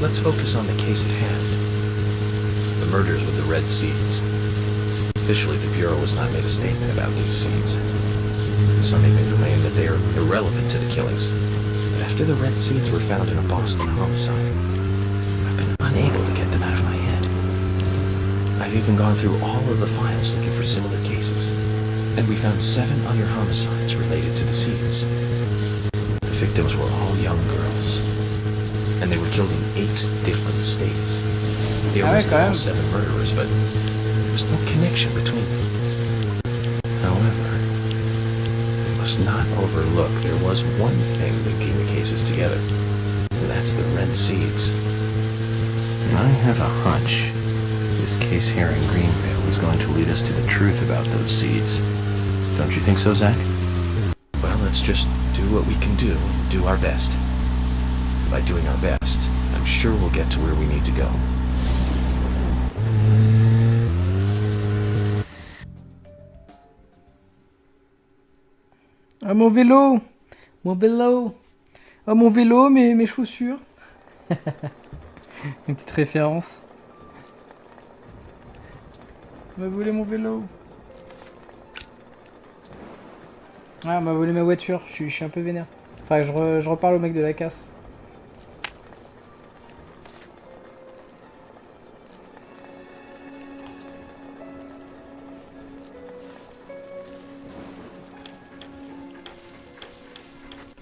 let's focus on the case at hand. The murders with the red seeds. Officially, the Bureau has not made a statement about these seeds. Some even claim that they are irrelevant to the killings. But after the red seeds were found in a Boston homicide, I've been unable to get them out of my head. I've even gone through all of the files looking for similar cases, and we found 7 other homicides related to the seeds. The victims were all young girls, and they were killed in 8 different states. They arrested all 7 murderers, but there was no connection between them. However, we must not overlook there was one thing linking the cases together, and that's the red seeds. I have a hunch this case here in Greenvale is going to lead us to the truth about those seeds. Don't you think so, Zach? Well, let's just do what we can do our best. By doing our best, I'm sure we'll get to where we need to go. Ah, mon vélo! Mon vélo! Ah, mon vélo, mes chaussures! Une petite référence. On m'a volé mon vélo. Ah, on m'a volé ma voiture. Je suis un peu vénère. Enfin, je reparle au mec de la casse.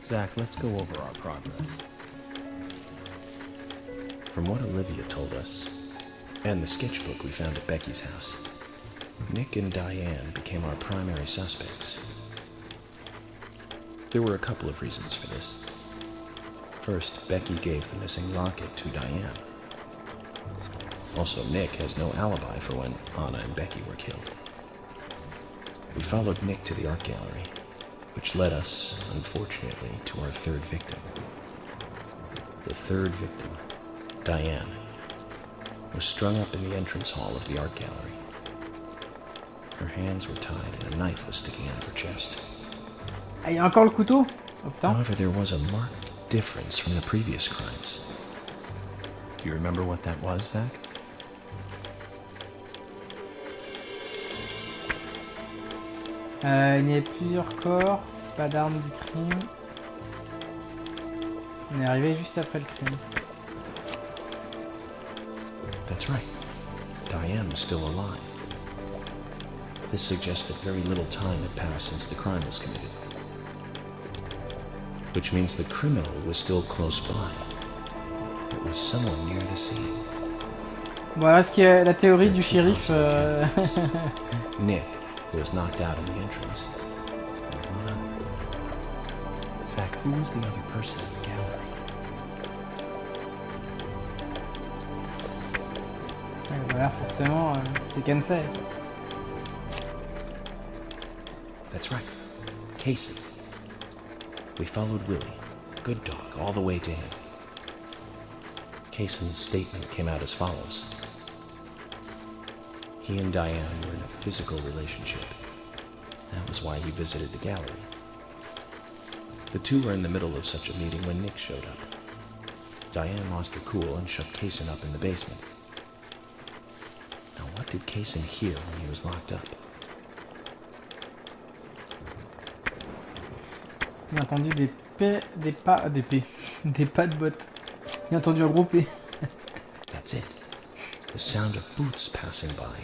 Zach, let's go over our progress. From what Olivia told us, and the sketchbook we found at Becky's house, Nick and Diane became our primary suspects. There were a couple of reasons for this. First, Becky gave the missing locket to Diane. Also, Nick has no alibi for when Anna and Becky were killed. We followed Nick to the art gallery, which led us, unfortunately, to our 3rd victim. The 3rd victim, Diane, was strung up in the entrance hall of the art gallery. Her hands were tied and a knife was sticking out of her chest. Ah, il y a encore le couteau? Oh putain. However, there was a marked difference from the previous crimes. Do you remember what that was, Zach? Il y avait plusieurs corps, pas d'armes du crime. On est arrivé juste après le crime. That's right. Diane was still alive. This suggests that very little time had passed since the crime was committed. Which means the criminal was still close by. It was someone near the scene. Voilà ce qui est la théorie du shérif. Nick, who was knocked out in the entrance. And one other. Zach, who was the other person in the gallery? Voilà, forcément, c'est Kensei. That's right. Casey. We followed Willie, good dog, all the way to him. Cason's statement came out as follows. He and Diane were in a physical relationship. That was why he visited the gallery. The two were in the middle of such a meeting when Nick showed up. Diane lost her cool and shut Cason up in the basement. Now, what did Cason hear when he was locked up? J'ai entendu des pas de bottes. J'ai entendu un gros P. That's it. The sound of boots passing by.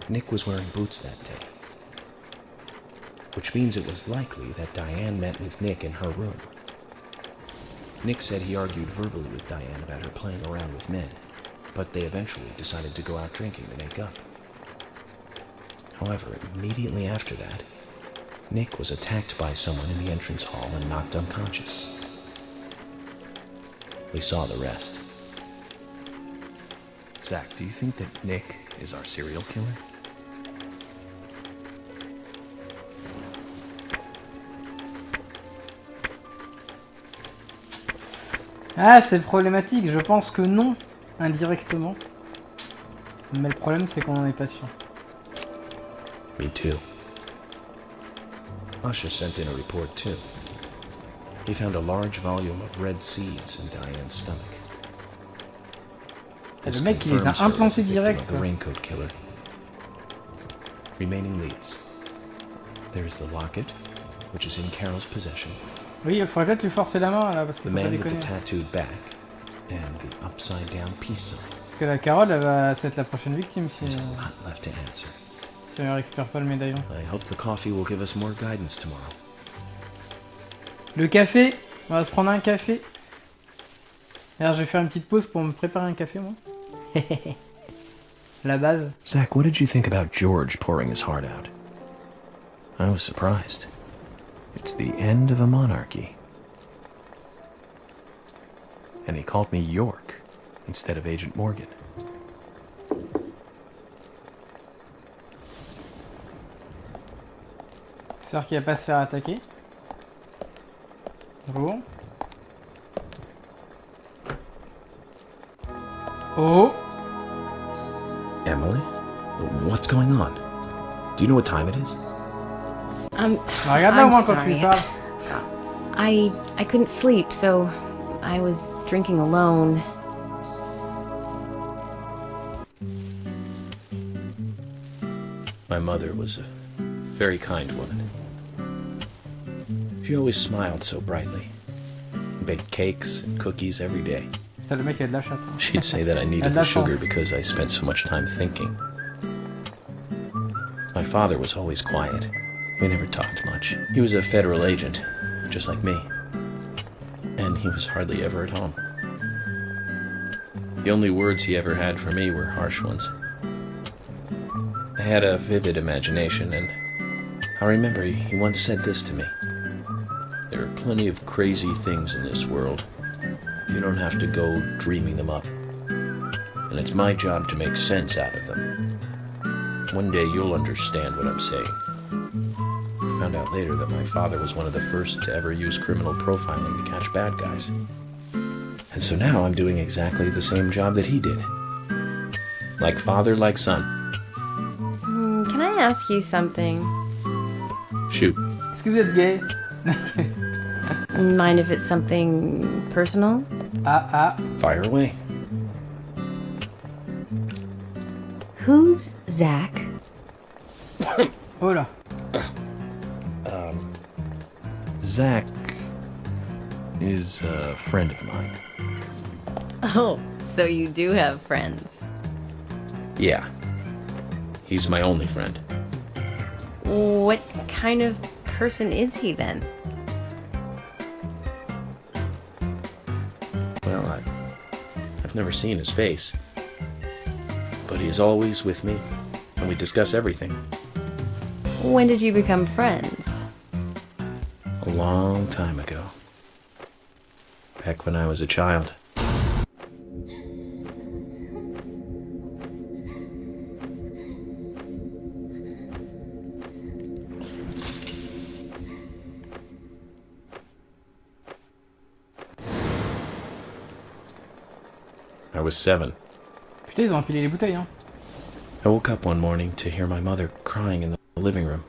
Nick was wearing boots that day. Which means it was likely that Diane met with Nick in her room. Nick said he argued verbally with Diane about her playing around with men, but they eventually decided to go out drinking to make up. However, immediately after that, Nick was attacked by someone in the entrance hall and knocked unconscious. We saw the rest. Zach, do you think that Nick is our serial killer? Ah, c'est problématique. Je pense que non, indirectement. Mais le problème, c'est qu'on n'en est pas sûr. Me too. Usher sent in a report too. He found a large volume of red seeds in Diane's stomach. This Le mec, il les a confirms her as implantés a victim direct, of the quoi. raincoat killer. Remaining leads. There is the locket, which is in Carol's possession. Oui, il faudrait peut-être lui forcer la main, là, parce The qu'il faut pas man with déconner. the tattooed back and the upside down peace sign. Parce que la Carole, elle va être la prochaine victime si, There's a lot left to answer. si elle récupère pas le médaillon. I hope the coffee will give us more guidance tomorrow. Le café. On va se prendre un café. D'ailleurs, je vais faire une petite pause pour me préparer un café, moi. La base. Zach, what did you think about George pouring his heart out? I was surprised. It's the end of a monarchy. And he called me York instead of Agent Morgan. J'espère qu'il va pas se faire attaquer. Bonjour. Oh. Emily? What's going on? Do you know what time it is? Bah, regarde-la au I'm moins quand tu lui sorry. parles. I couldn't sleep, so I was drinking alone. My mother was a very kind woman. She always smiled so brightly. Baked cakes and cookies every day. Putain, le mec il a de la chatte. Hein. She'd say that I needed And the that sugar sounds- because I spent so much time thinking. My father was always quiet. We never talked much. He was a federal agent, just like me. And he was hardly ever at home. The only words he ever had for me were harsh ones. I had a vivid imagination, and I remember he once said this to me. There are plenty of crazy things in this world. You don't have to go dreaming them up. And it's my job to make sense out of them. One day you'll understand what I'm saying. I found out later that my father was one of the first to ever use criminal profiling to catch bad guys. And so now I'm doing exactly the same job that he did. Like father, like son. Can I ask you something? Shoot. Est-ce que vous êtes gay? Mind if it's something personal? Ah. Fire away. Who's Zach? Oh là. Zach is a friend of mine. Oh, so you do have friends. Yeah. He's my only friend. What kind of person is he then? Well, I've never seen his face. But he's always with me, and we discuss everything. When did you become friends? A long time ago. Back when I was a child. I was 7. Putain, ils ont empilé les bouteilles, hein. I woke up one morning to hear my mother crying in the living room.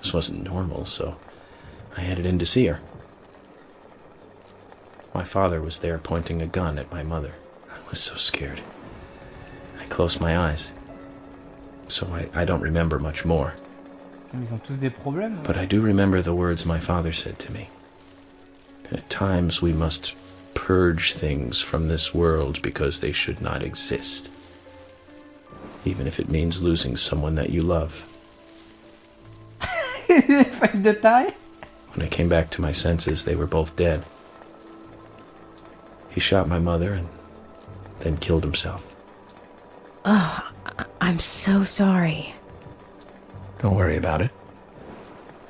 This wasn't normal, so I headed in to see her. My father was there pointing a gun at my mother. I was so scared. I closed my eyes. So I don't remember much more. Putain, mais ils ont tous des problèmes. But I do remember the words my father said to me. At times we must purge things from this world because they should not exist. Even if it means losing someone that you love. Faille de taille. When I came back to my senses, they were both dead. He shot my mother and then killed himself. I'm so sorry. Don't worry about it.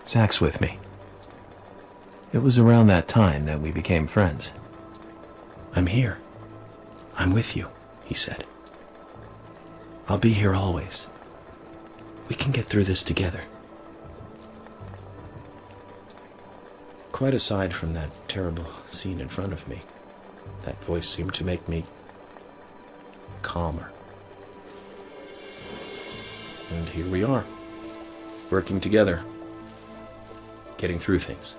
Zach's with me. It was around that time that we became friends. I'm here. I'm with you, he said. I'll be here always. We can get through this together. Quite aside from that terrible scene in front of me, that voice seemed to make me calmer. And here we are, working together, getting through things.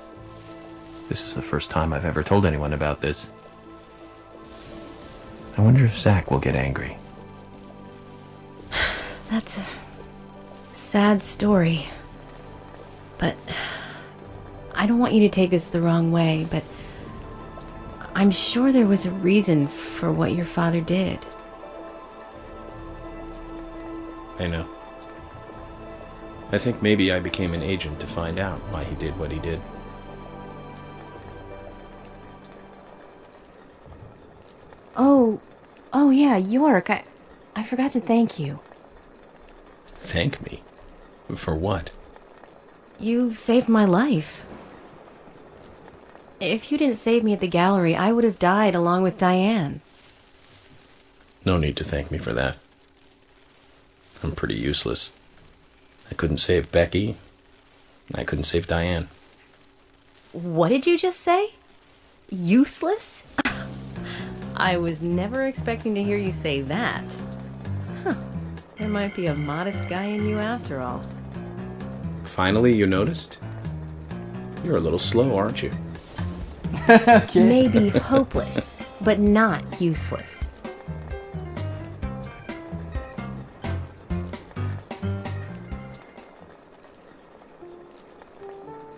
This is the first time I've ever told anyone about this. I wonder if Zach will get angry. That's a sad story. But I don't want you to take this the wrong way, but I'm sure there was a reason for what your father did. I know. I think maybe I became an agent to find out why he did what he did. Oh yeah, York, I forgot to thank you. Thank me? For what? You saved my life. If you didn't save me at the gallery, I would have died along with Diane. No need to thank me for that. I'm pretty useless. I couldn't save Becky. I couldn't save Diane. What did you just say? Useless? I was never expecting to hear you say that. Huh. There might be a modest guy in you after all. Finally, you noticed? You're a little slow, aren't you? Ok. Maybe hopeless, but not useless.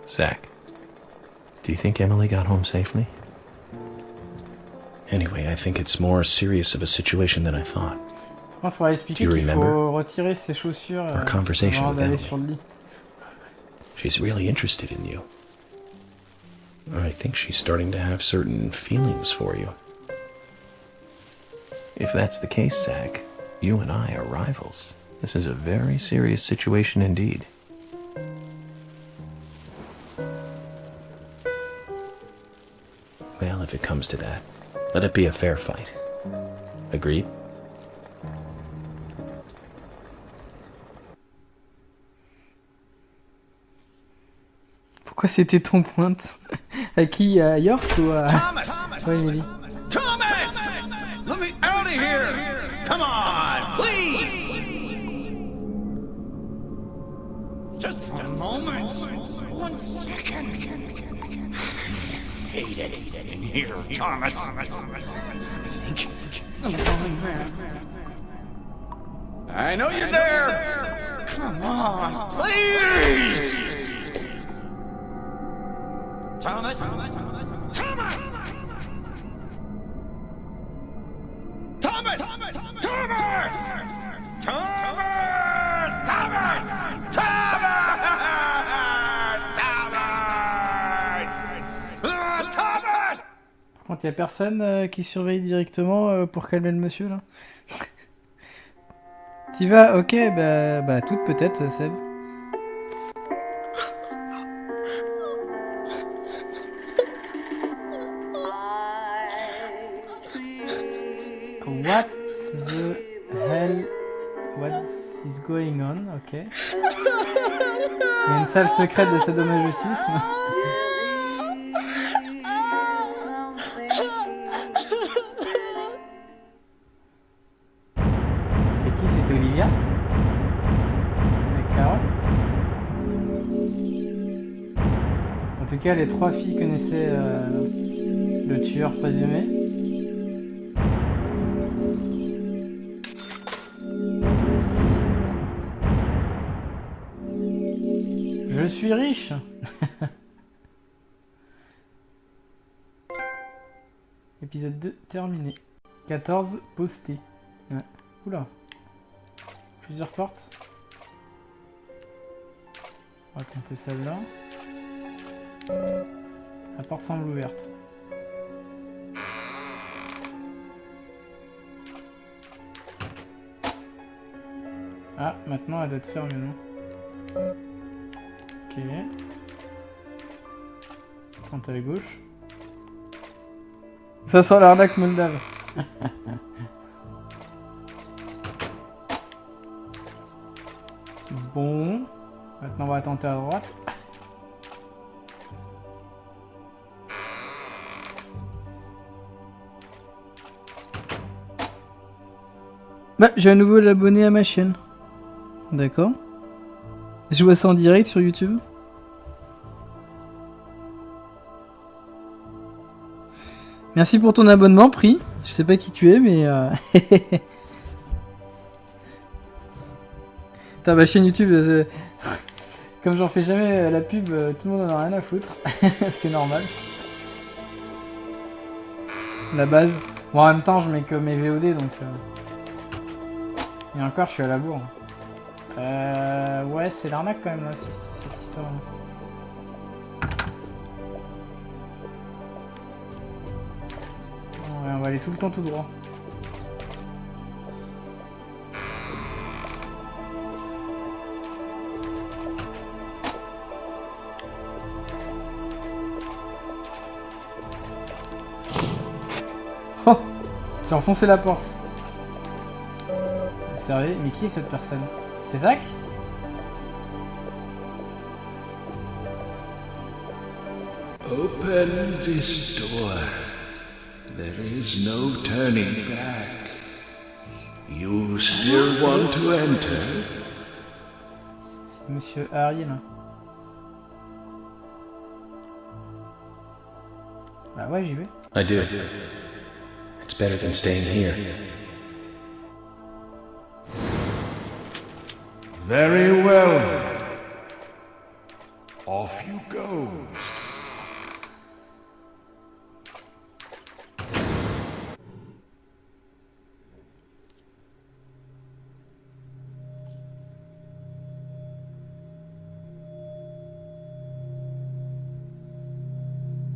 Zach, do you think Emily got home safely? Anyway, I think it's more serious of a situation than I thought. Il faudra expliquer Do you qu'il remember faut retirer ses chaussures our conversation avant with d'aller Emily? sur le lit. She's really interested in you. I think she's starting to have certain feelings for you. If that's the case, Zach, you and I are rivals. This is a very serious situation indeed. Well, if it comes to that, let it be a fair fight. Agreed? Pourquoi c'était ton pointe? À qui? À York ou à... Ouais, Emily. Thomas! Let me out of here! Come on, please! Just for a moment. 1 second. I hate it in here, Thomas. I think I'm going mad. I know you're there! Come on, please! Thomas! Thomas! Thomas! Thomas! Thomas! Thomas! Thomas! Par contre, il n'y a personne qui surveille directement pour calmer le monsieur, là. T'y vas? Ok, bah toutes peut-être, Seb. What the hell? What is going on? Ok. Il y a une salle secrète de sadomasochisme. C'est qui? C'était Olivia? D'accord. En tout cas, les 3 filles connaissaient le tueur présumé. Je suis riche. Épisode 2 terminé. 14 posté. Ouais. Oula. Plusieurs portes. On va compter celle-là. La porte semble ouverte. Ah, maintenant elle doit être fermée, non? Ok. Quand à gauche. Ça sent l'arnaque moldave. Bon. Maintenant on va tenter à droite. Bah, j'ai à nouveau l'abonné à ma chaîne. D'accord. Je vois ça en direct sur YouTube. Merci pour ton abonnement, Pri. Je sais pas qui tu es, mais... Putain, ma chaîne YouTube, comme j'en fais jamais la pub, tout le monde en a rien à foutre. Ce qui est normal. La base. Bon, en même temps, je mets que mes VOD, donc... Et encore, je suis à la bourre. Ouais, c'est l'arnaque quand même, là, cette histoire. Ouais, on va aller tout le temps tout droit. Oh! J'ai enfoncé la porte. Observez, mais qui est cette personne? C'est Zach? Open this door. There is no turning back. You still want to enter? C'est Monsieur Harry, là. Bah ouais, j'y vais. I do. It's better than staying here. Very well then. Off you go.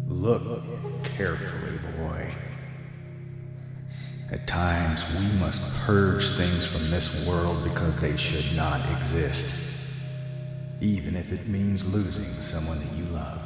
Look carefully, boy. At times, we must purge things from this world because they should not exist, even if it means losing someone that you love.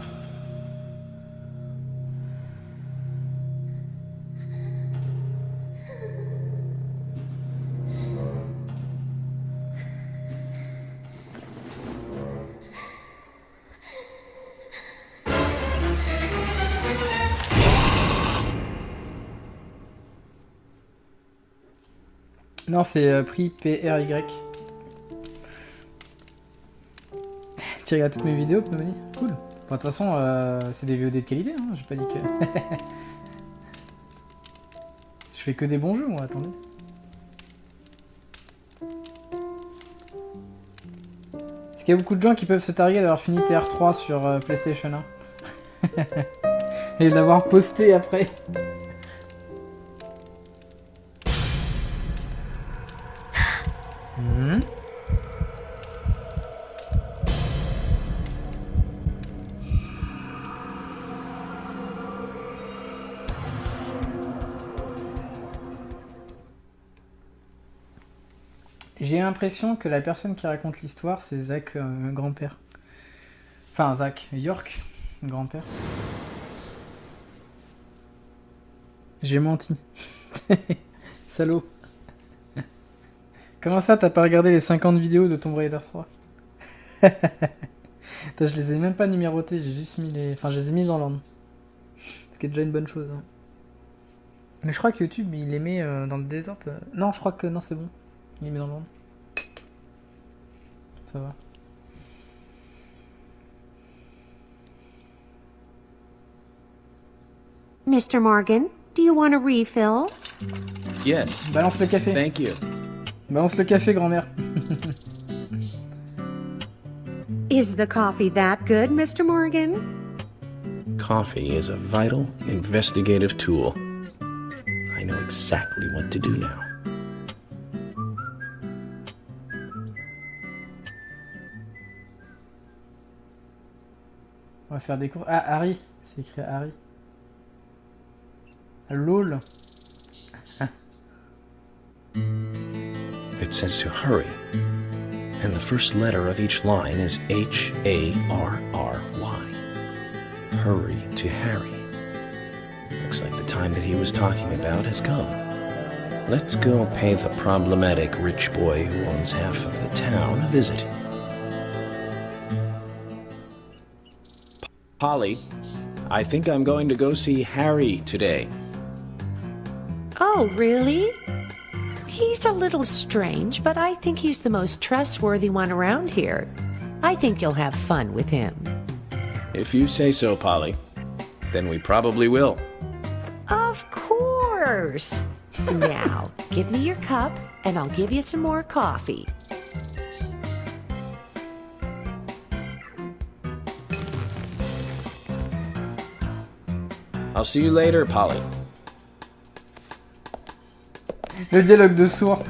Non, c'est pris PRY. Tu regardes toutes mes vidéos, Pneumanie? Cool. Bon, de toute façon, c'est des VOD de qualité, hein, j'ai pas dit que... Je fais que des bons jeux, moi, attendez. Est-ce qu'il y a beaucoup de gens qui peuvent se targuer d'avoir fini TR3 sur PlayStation 1 et de l'avoir posté après? J'ai l'impression que la personne qui raconte l'histoire, c'est Zach, grand-père. Enfin, Zach York, grand-père. J'ai menti. Salaud. Comment ça, t'as pas regardé les 50 vidéos de Tomb Raider 3? Putain, je les ai même pas numérotées, j'ai juste mis les... Enfin, je les ai mis dans l'ordre. Ce qui est déjà une bonne chose. Hein. Mais je crois que YouTube, il les met dans le désordre. Non, je crois que... Non, c'est bon. Il les met dans l'ordre. Ça va. Mr. Morgan, do you want a refill? Yes. Balance le café. Thank you. Balance le café, grand-mère. Is the coffee that good, Mr. Morgan? Coffee is a vital, investigative tool. I know exactly what to do now. On va faire des cours. Ah, Harry. C'est écrit Harry. LOL. It says to hurry, and the first letter of each line is H-A-R-R-Y. Hurry to Harry. Looks like the time that he was talking about has come. Let's go pay the problematic rich boy who owns half of the town a visit. Polly, I think I'm going to go see Harry today. Oh, really? He's a little strange, but I think he's the most trustworthy one around here. I think you'll have fun with him. If you say so, Polly, then we probably will. Of course! course. Now, give me your cup, and I'll give you some more coffee. I'll see you later, Polly. Le dialogue de sourd.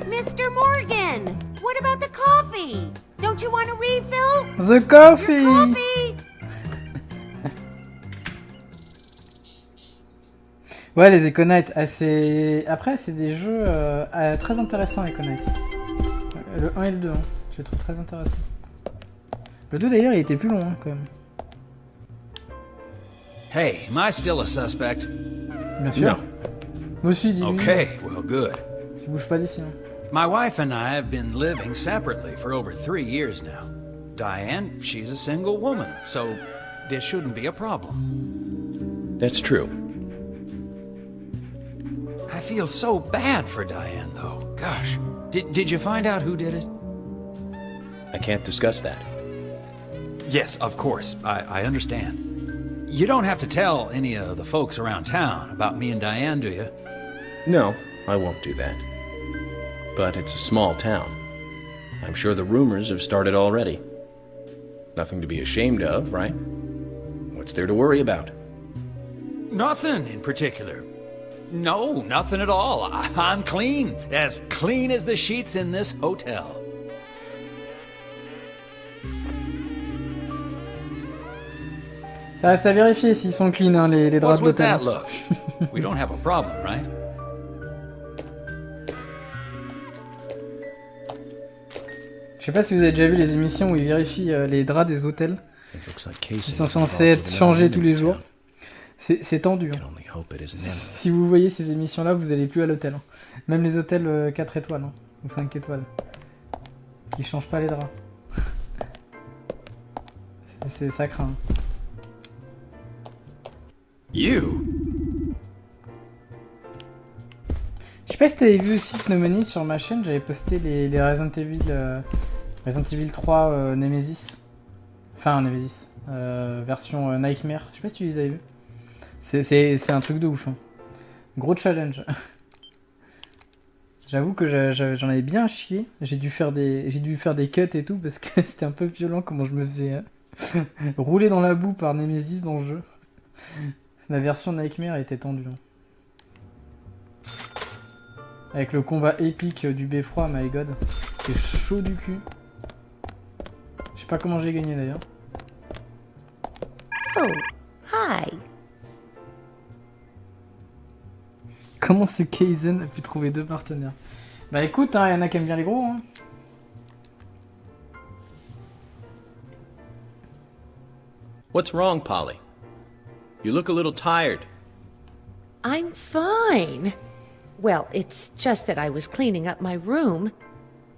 Mr. Morgan, what about the coffee? Don't you want a refill? The coffee. Coffee! Ouais, les Econite, après c'est des jeux très intéressants, Econite. Le 1 et le 2, hein. Je les trouve très intéressants. Le 2 d'ailleurs, il était plus long, hein, quand même. Hey, am I still a suspect? Bien sûr. Moi aussi, dis-lui. Okay, well, good. Tu bouges pas d'ici, hein. My wife and I have been living separately for over 3 years now. Diane, she's a single woman, so this shouldn't be a problem. That's true. I feel so bad for Diane, though. Gosh. Did you find out who did it? I can't discuss that. Yes, of course. I understand. You don't have to tell any of the folks around town about me and Diane, do you? No, I won't do that. But it's a small town. I'm sure the rumors have started already. Nothing to be ashamed of, right? What's there to worry about? Nothing in particular. No, nothing at all. I'm clean as the sheets in this hotel. Ça reste à vérifier s'ils sont clean, hein, les draps What's with d'hôtel. that look? We don't have a problem, right? Je sais pas si vous avez déjà vu les émissions où ils vérifient les draps des hôtels. Ils sont censés être changés tous les jours. C'est tendu. Hein. Si vous voyez ces émissions-là, vous allez plus à l'hôtel. Hein. Même les hôtels 4 étoiles, hein, ou 5 étoiles. Qui changent pas les draps. Ça craint. You? Je sais pas si t'avais vu aussi Pneumonie sur ma chaîne, j'avais posté les Resident Evil 3 Nemesis. Enfin, Nemesis. Version Nightmare. Je sais pas si tu les avais vus. C'est un truc de ouf. Hein. Gros challenge. J'avoue que j'en avais bien chié. J'ai dû faire des cuts et tout parce que c'était un peu violent comment je me faisais rouler dans la boue par Nemesis dans le jeu. La version Nightmare était tendue. Hein. Avec le combat épique du beffroi, my god. C'était chaud du cul. Je sais pas comment j'ai gagné d'ailleurs. Oh, hi. Comment ce Kaizen a pu trouver 2 partenaires? Bah écoute, hein, y en a qui aiment bien les gros. Hein. What's wrong, Polly? You look a little tired. I'm fine. Well, it's just that I was cleaning up my room,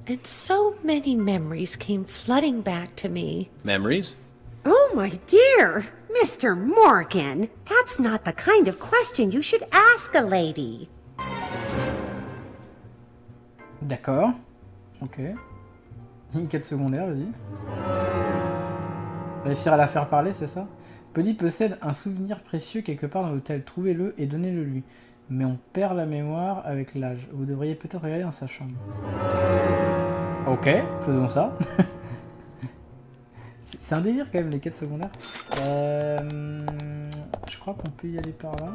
and so many memories came flooding back to me. Memories? Oh, my dear! Mr. Morgan, that's not the kind of question you should ask a lady. D'accord. Ok. Une quête secondaire, vas-y. Réussir à la faire parler, c'est ça? Buddy possède un souvenir précieux quelque part dans l'hôtel. Trouvez-le et donnez-le lui. Mais on perd la mémoire avec l'âge. Vous devriez peut-être regarder dans sa chambre. Ok, faisons ça. C'est un délire quand même les quêtes secondaires. Je crois qu'on peut y aller par là.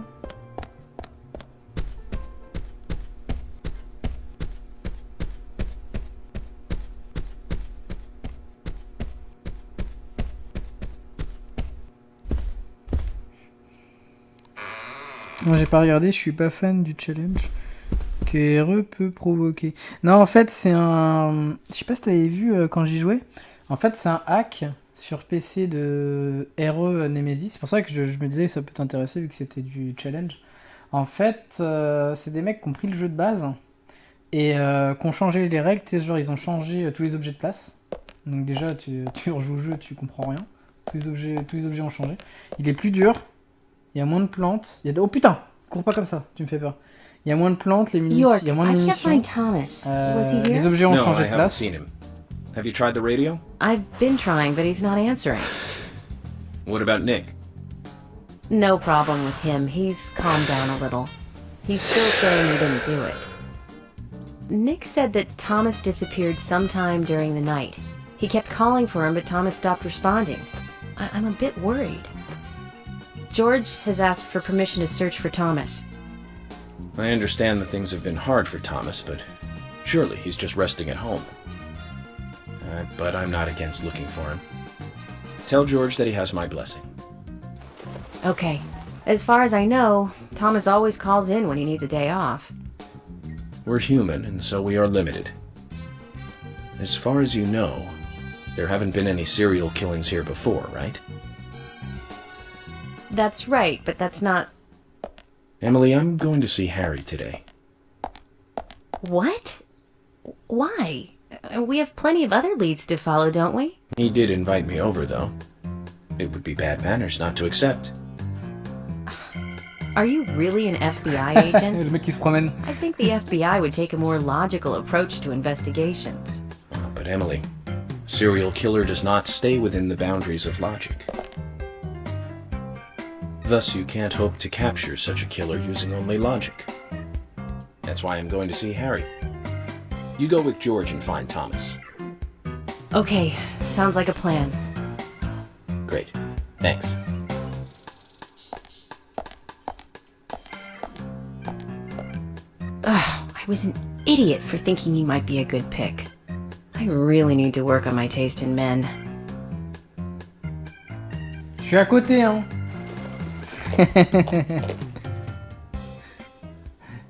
Moi j'ai pas regardé, je suis pas fan du challenge que RE peut provoquer. Non, en fait c'est un... Je sais pas si t'avais vu quand j'y jouais. En fait c'est un hack sur PC de RE Nemesis. C'est pour ça que je me disais que ça peut t'intéresser vu que c'était du challenge. En fait c'est des mecs qui ont pris le jeu de base et qui ont changé les règles. Tu sais, genre ils ont changé tous les objets de place. Donc déjà tu rejoues le jeu, tu comprends rien. Tous les objets ont changé. Il est plus dur. Il y a moins de plantes. Oh putain, cours pas comme ça, tu me fais peur. Il y a moins de plantes, il y a moins de munitions. Les objets ont changé de place. Have you tried the radio? I've been trying, but he's not answering. What about Nick? No problem with him. He's calmed down a little. He's still saying he didn't do it. Nick said that Thomas disappeared sometime during the night. He kept calling for him, but Thomas stopped responding. I'm a bit worried. George has asked for permission to search for Thomas. I understand that things have been hard for Thomas, but surely he's just resting at home. But I'm not against looking for him. Tell George that he has my blessing. Okay. As far as I know, Thomas always calls in when he needs a day off. We're human, and so we are limited. As far as you know, there haven't been any serial killings here before, right? That's right, but that's not... Emily, I'm going to see Harry today. What? Why? We have plenty of other leads to follow, don't we? He did invite me over, though. It would be bad manners not to accept. Are you really an FBI agent? Le mec qui se promène. I think the FBI would take a more logical approach to investigations. But Emily, a serial killer does not stay within the boundaries of logic. Thus, you can't hope to capture such a killer using only logic. That's why I'm going to see Harry. You go with George and find Thomas. Okay, sounds like a plan. Great. Thanks. Ugh, I was an idiot for thinking he might be a good pick. I really need to work on my taste in men. Je suis à côté, hein.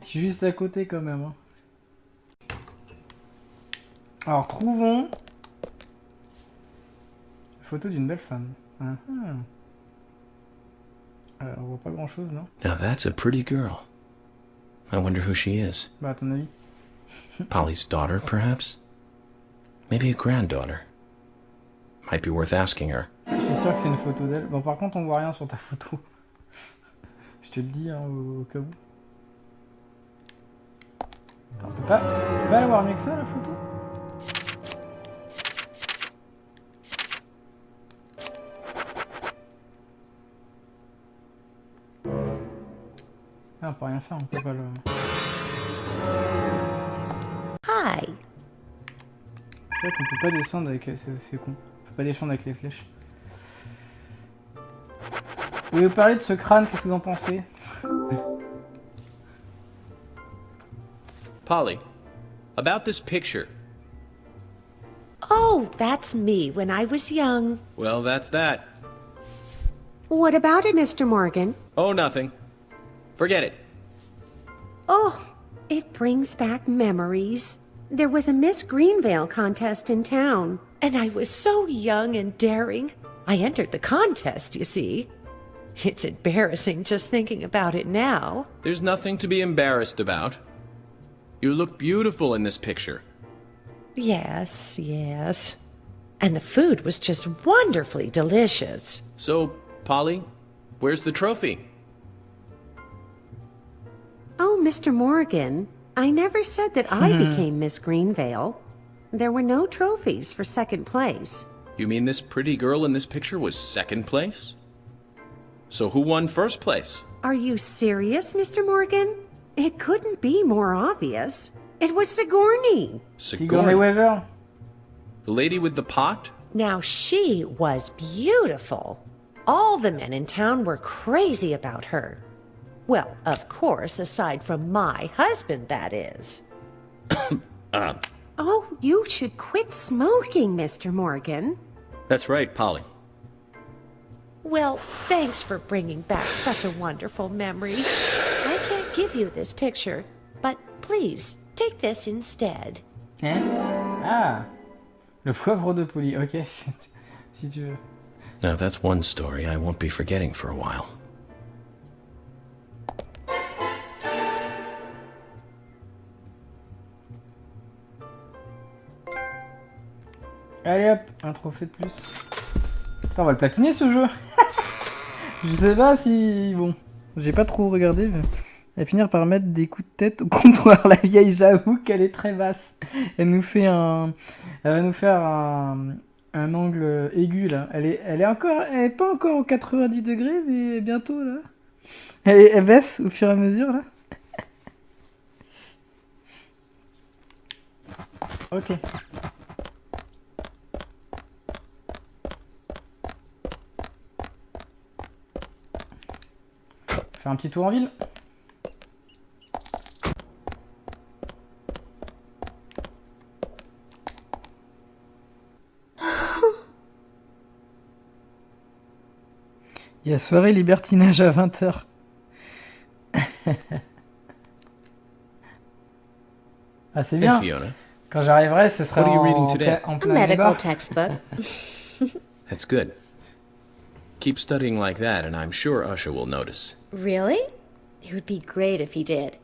Je suis juste à côté quand même. Hein. Alors, trouvons photo d'une belle femme. On voit pas grand chose, non? Now that's a pretty girl. I wonder who she is. Bah, à ton avis? Polly's daughter, perhaps? Maybe a granddaughter. Might be worth asking her. Je suis sûr que c'est une photo d'elle. Bon, par contre, on voit rien sur ta photo. Je te le dis, hein, au cas où. Attends, on peut pas la voir mieux que ça, la photo? Ah, on peut rien faire, on peut pas le... Hi. C'est vrai qu'on peut pas descendre avec... C'est con. On peut pas descendre avec les flèches. Vous voulez parler de ce crâne, qu'est-ce que vous en pensez? Polly, about this picture. Oh, that's me when I was young. Well, that's that. What about it, Mr. Morgan? Oh, nothing. Forget it. Oh, it brings back memories. There was a Miss Greenvale contest in town. And I was so young and daring. I entered the contest, you see. It's embarrassing just thinking about it now. There's nothing to be embarrassed about. You look beautiful in this picture. Yes, yes. And the food was just wonderfully delicious. So, Polly, where's the trophy? Oh, Mr. Morgan, I never said that I became Miss Greenvale. There were no trophies for second place. You mean this pretty girl in this picture was second place? So who won first place? Are you serious, Mr. Morgan? It couldn't be more obvious. It was Sigourney. Sigourney Weaver. The lady with the pot? Now she was beautiful. All the men in town were crazy about her. Well, of course, aside from my husband, that is. Oh, you should quit smoking, Mr. Morgan. That's right, Polly. Well, thanks for bringing back such a wonderful memory. I can't give you this picture, but please, take this instead. Hein? Ah! Le poivre de Polly, ok, si tu veux. Now that's one story I won't be forgetting for a while. Allez hop, un trophée de plus. Putain, on va le platiner ce jeu. Je sais pas si... Bon, j'ai pas trop regardé, mais... Elle va finir par mettre des coups de tête au comptoir. La vieille, j'avoue qu'elle est très basse. Elle nous fait un... Elle va nous faire un un angle aigu là. Elle est pas encore au 90 degrés, mais bientôt là. Elle baisse au fur et à mesure là. Ok. Faire un petit tour en ville. Il y a soirée libertinage à 20h. Ah, c'est bien. Hey, Fiona. Quand j'arriverai, ce sera What are you reading today? en A plein medical débat. textbook. That's good. Keep studying like that, and I'm sure Usher will notice. Really? It would be great if he did.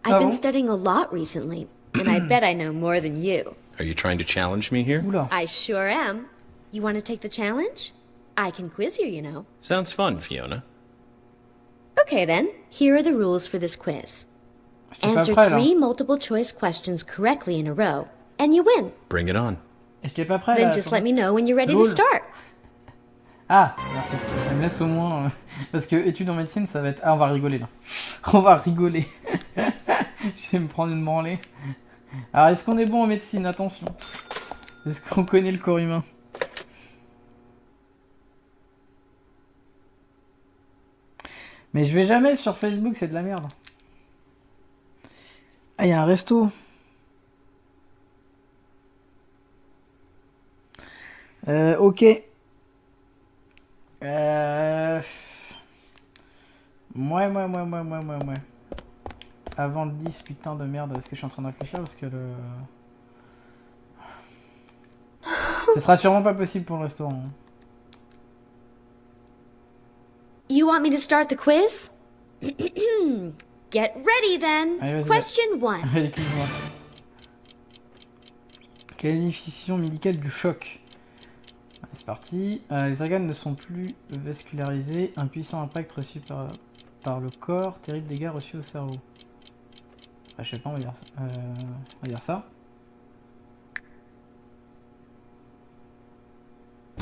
Oh. I've been studying a lot recently, and I bet I know more than you. Are you trying to challenge me here? Oula. I sure am. You want to take the challenge? I can quiz you, you know. Sounds fun, Fiona. Okay then, here are the rules for this quiz. J'étais pas Answer prêt là. 3 multiple choice questions correctly in a row, and you win. Bring it on. J'étais pas prêt Then là. just attends. let me know when you're ready to Lol. start. Ah, merci. Ça me laisse au moins. Parce que études en médecine, ça va être. Ah, on va rigoler là. On va rigoler. Je vais me prendre une branlée. Alors, est-ce qu'on est bon en médecine? Attention. Est-ce qu'on connaît le corps humain? Mais je vais jamais sur Facebook, c'est de la merde. Ah, il y a un resto. Ok. Ouais. Avant le 10, putain de merde, est-ce que je suis en train de réfléchir parce que le... Ce sera sûrement pas possible pour le restaurant. You want me to start the quiz? Get ready then. Allez, vas-y. Question 1. Allez, excuse-moi. Qualification médicale du choc. Allez, c'est parti. Les organes ne sont plus vascularisés. Un puissant impact reçu par le corps. Terrible dégâts reçus au cerveau. Je sais pas, on va dire ça.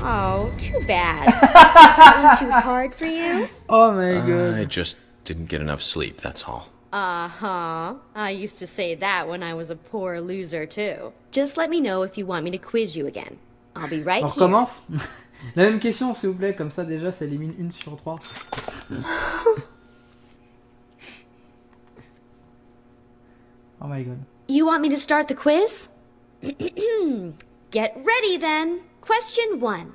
Oh, too bad. That one too hard for you? Oh my god. I just didn't get enough sleep, that's all. Uh-huh. I used to say that when I was a poor loser, too. Just let me know if you want me to quiz you again. I'll be right On here. recommence. La même question, s'il vous plaît, comme ça déjà ça élimine 1 sur 3. Oh my god. You want me to start the quiz? Get ready then. Question 1.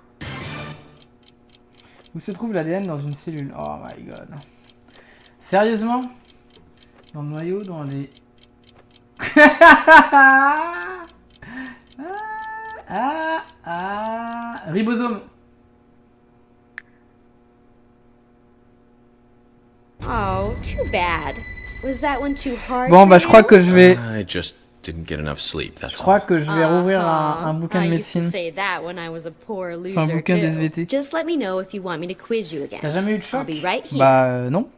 Où se trouve l'ADN dans une cellule? Oh my god. Sérieusement? Dans le noyau, dans les... Ribosome. Oh, too bad. Was that one too hard Bon for bah je crois you? que je vais... I just didn't get enough sleep, that's Je all. crois que je vais rouvrir un bouquin de I used to médecine. say that when I was a poor Enfin, un loser, bouquin too. d'SVT. Just let me know if you want me to quiz you again. T'as jamais eu de choc? I'll be right here. Bah non.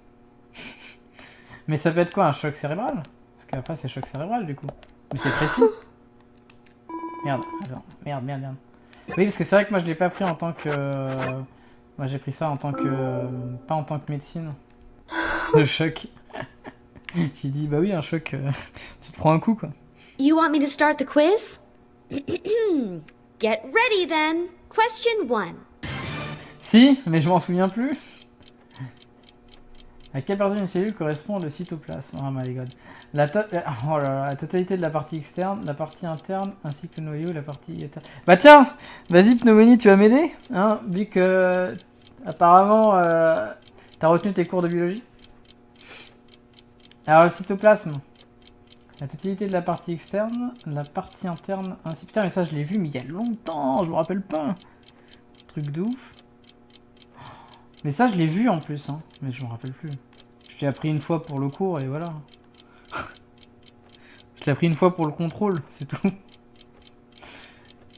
Mais ça peut être quoi, un choc cérébral? Parce qu'après c'est choc cérébral du coup. Mais c'est précis. Merde, attends, merde. Oui parce que c'est vrai que moi je l'ai pas pris en tant que... Moi j'ai pris ça en tant que... Pas en tant que médecine. Le choc. J'ai dit bah oui un choc, tu te prends un coup quoi. You want me to start the quiz? Get ready then. Question 1. Si, mais je m'en souviens plus. À quelle partie d'une cellule correspond le cytoplasme? Oh my god. Oh là là, la totalité de la partie externe, la partie interne, ainsi que le noyau, la partie éterne. Bah tiens, vas-y Pneumonie, tu vas m'aider, hein, vu que apparemment t'as retenu tes cours de biologie. Alors le cytoplasme, la totalité de la partie externe, la partie interne, ainsi... Putain mais ça je l'ai vu mais il y a longtemps, je me rappelle pas. Truc de ouf. Mais ça je l'ai vu en plus, hein, mais je me rappelle plus. Je l'ai appris une fois pour le cours et voilà. Je l'ai appris une fois pour le contrôle, c'est tout.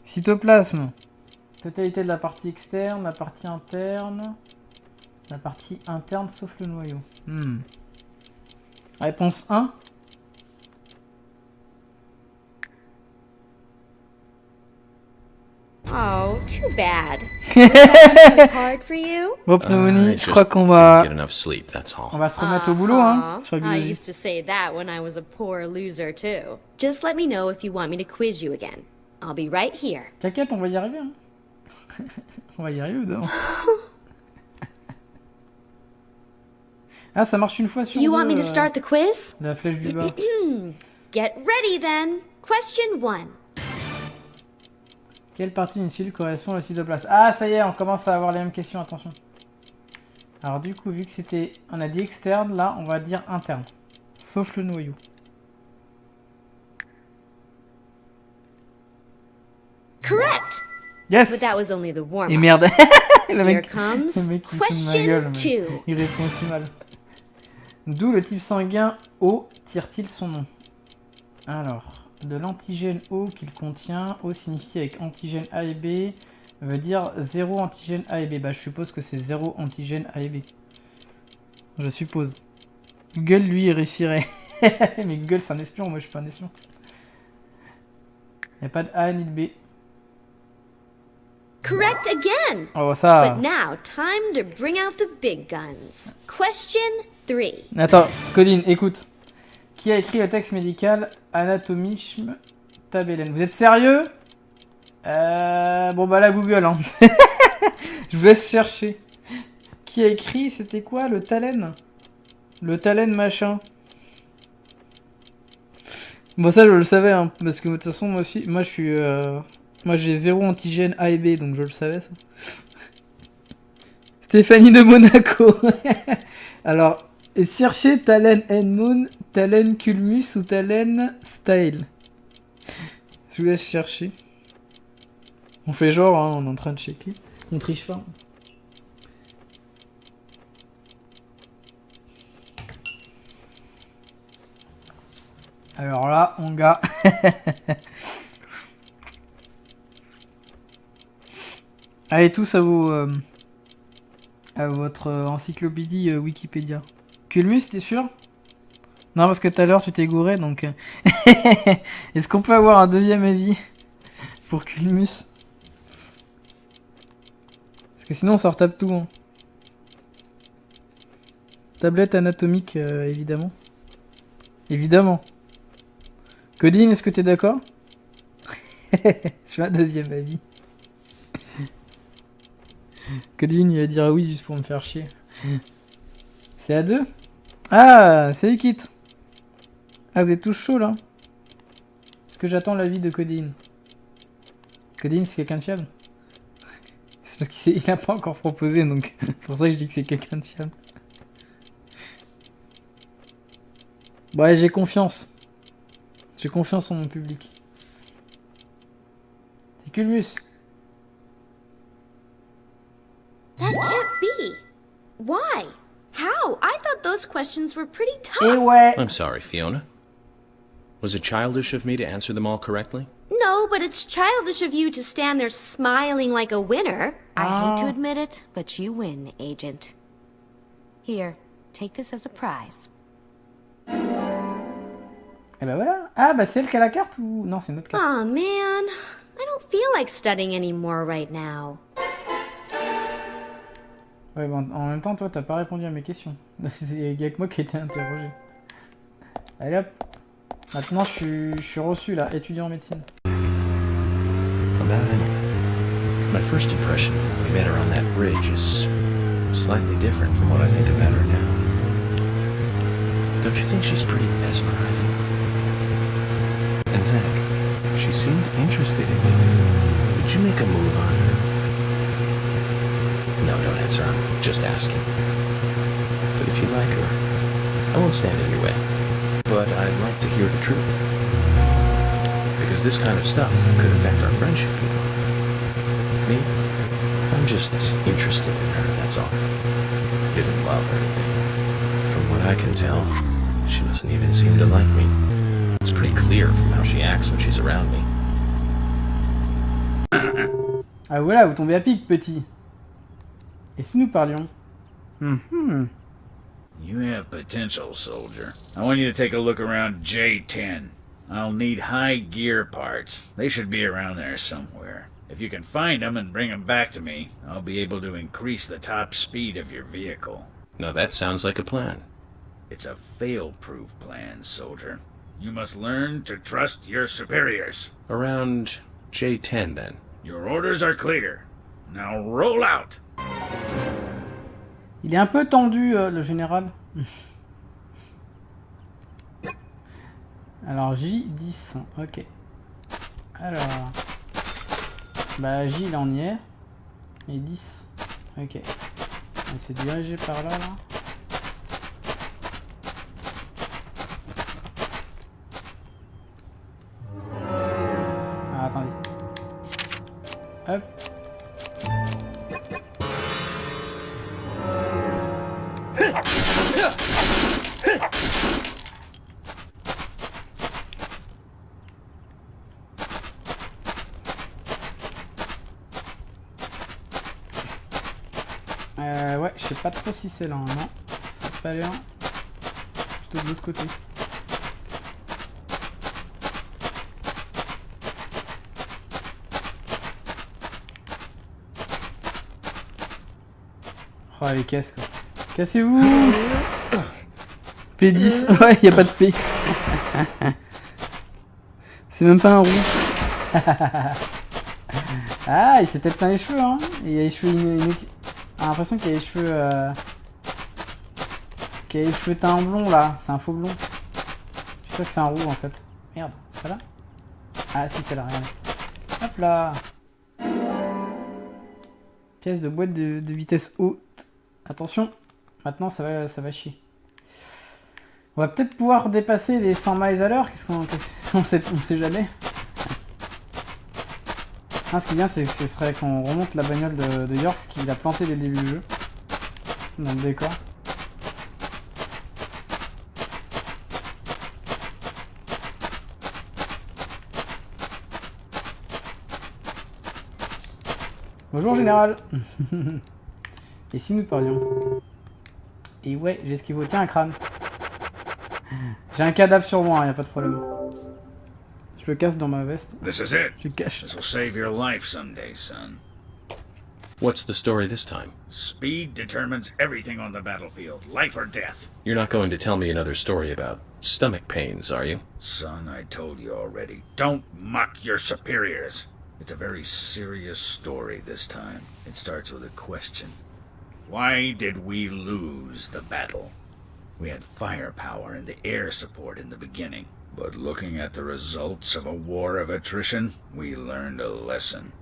Cytoplasme. Totalité de la partie externe, la partie interne, la partie interne sauf le noyau. Réponse 1. Oh, too Too bad. Too hard for you? Bon, I Pneumonie, je just crois qu'on didn't get va... enough sleep, that's all. On va se remettre au boulot, hein, sur la I biologie. used to say that when I was a poor loser too. Just let me know if you want me to quiz you again. I'll be right here. T'inquiète, on va y arriver. Hein. On va y arriver, dedans. Ah, ça marche une fois sur You deux, want me to start the quiz? la flèche du bas. Get ready then. Question 1. Quelle partie d'une cellule correspond au cytoplasme? Ah, ça y est, on commence à avoir les mêmes questions, attention. Alors du coup, vu que c'était... On a dit externe, là, on va dire interne. Sauf le noyau. Correct. Yes! But that was only the Et warm-up. merde. le Here mec, comes le mec, il se fout de ma gueule, question mais 2. il répond aussi mal. D'où le type sanguin O tire-t-il son nom? Alors, de l'antigène O qu'il contient, O signifie avec antigène A et B, veut dire 0 antigène A et B. Bah, je suppose que c'est 0 antigène A et B. Je suppose. Google, lui, il réussirait. Mais Google, c'est un espion, moi je suis pas un espion. Y a pas de A ni de B. Correct again. Oh, ça... But now, time to bring out the big guns. Question 3. Attends, Colline, écoute. Qui a écrit le texte médical Anatomisme Tabellen? Vous êtes sérieux? Bon bah là, Google, hein. Je vous laisse chercher. Qui a écrit, c'était quoi, le Talen? Le Talen machin. Bon ça, je le savais, hein, parce que de toute façon, moi aussi, moi je suis... Moi j'ai 0 antigène A et B, donc je le savais, ça. Stéphanie de Monaco. Alors... Et cherchez Talen Moon, Talen Culmus ou Talen Style. Je vous laisse chercher. On fait genre, hein, on est en train de checker. On triche pas. Alors là, on gars. Allez tous à votre encyclopédie Wikipédia. Culmus, t'es sûr? Non, parce que tout à l'heure tu t'es gouré, donc... Est-ce qu'on peut avoir un deuxième avis pour Culmus? Parce que sinon on s'en retape tout. Hein. Tablette anatomique, évidemment. Évidemment. Codine, est-ce que t'es d'accord? Je fais un deuxième avis. Codine, il va dire oui juste pour me faire chier. C'est à 2? Ah, c'est Ukit. Ah, vous êtes tous chauds là. Est-ce que j'attends l'avis de Codine? Codine, c'est quelqu'un de fiable? C'est parce qu'il n'a pas encore proposé, donc c'est pour ça que je dis que c'est quelqu'un de fiable. Ouais, j'ai confiance. J'ai confiance en mon public. C'est Culmus. That can't be. Why? How? I thought those questions were pretty tough. Et ouais. I'm sorry, Fiona. Was it childish of me to answer them all correctly? No, but it's childish of you to stand there smiling like a winner. I hate to admit it, but you win, Agent. Here, take this as a prize. Et bah voilà. Ah, bah c'est elle qui a la carte ou... Non, c'est une autre carte. Aw, man. I don't feel like studying anymore right now. Ouais, bon, en même temps, toi, t'as pas répondu à mes questions. C'est que moi qui ai été interrogé. Allez hop. Maintenant, je suis reçu, là, étudiant en médecine. About Emily. My first impression when we met her on that bridge is slightly different from what I think about her now. Don't you think she's pretty mesmerizing? And Zach, she seemed interested in me. Did you make a move on her? No, don't answer. I'm just asking. But if you like her, I won't stand in your way. But I'd like to hear the truth. Because this kind of stuff could affect our friendship, you know. Me? I'm just interested in her, that's all. Didn't love or anything. From what I can tell, she doesn't even seem to like me. It's pretty clear from how she acts when she's around me. Ah voilà, vous tombez à pic, petit. Et si nous parlions? You have potential, soldier. I want you to take a look around J10. I'll need high gear parts. They should be around there somewhere. If you can find them and bring them back to me, I'll be able to increase the top speed of your vehicle. Now that sounds like a plan. It's a fail-proof plan, soldier. You must learn to trust your superiors. Around J10 then. Your orders are clear. Now roll out. Il est un peu tendu, le général. Alors, J10. Ok. Alors... Bah, J, là, on y est. Et 10. Ok. On va se diriger par là, là. Ah, attendez. Hop. Ouais, je sais pas trop si c'est là, hein. Non, c'est pas là. C'est plutôt de l'autre côté. Oh, les caisses, quoi. Cassez-vous! P10, ouais, y a pas de P. C'est même pas un rond. Ah, il s'est peut-être peint les cheveux, hein. Il a les cheveux j'ai l'impression qu'il a les cheveux teints en blond là, c'est un faux blond. Je suis sûr que c'est un roux en fait. Merde, c'est pas là? Ah si, c'est là, regarde. Hop là. Pièce de boîte de vitesse haute. Attention, maintenant ça va chier. On va peut-être pouvoir dépasser les 100 miles à l'heure, on sait jamais. Ah, ce qui est bien, ce serait qu'on remonte la bagnole de York, ce qu'il a planté dès le début du jeu. Dans le décor. Bonjour, général. Et si nous parlions? Et ouais, j'ai ce qu'il faut. Tiens, un crâne. J'ai un cadavre sur moi, y a pas de problème. Je le casse dans ma veste. This is it. Je le cache. This will save your life someday, son. What's the story this time? Speed determines everything on the battlefield, life or death. You're not going to tell me another story about stomach pains, are you? Son, I told you already. Don't mock your superiors. It's a very serious story this time. It starts with a question. Why did we lose the battle? We had firepower and the air support in the beginning. But looking at the results of a war of attrition, we learned a lesson.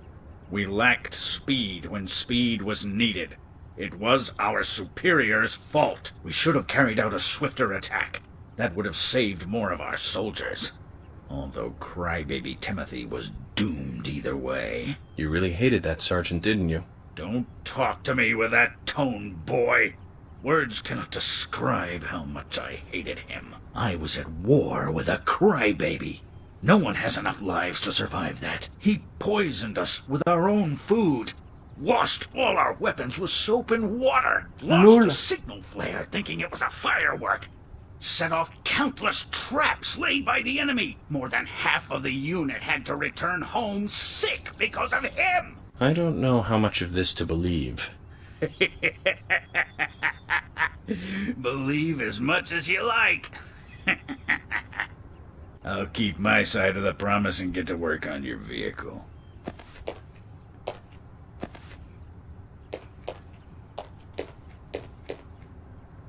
We lacked speed when speed was needed. It was our superiors' fault. We should have carried out a swifter attack. That would have saved more of our soldiers. Although crybaby Timothy was doomed either way. You really hated that sergeant, didn't you? Don't talk to me with that tone, boy. Words cannot describe how much I hated him. I was at war with a crybaby. No one has enough lives to survive that. He poisoned us with our own food. Washed all our weapons with soap and water. Lost a signal flare thinking it was a firework. Set off countless traps laid by the enemy. More than half of the unit had to return home sick because of him. I don't know how much of this to believe. Believe as much as you like. I'll keep my side of the promise and get to work on your vehicle.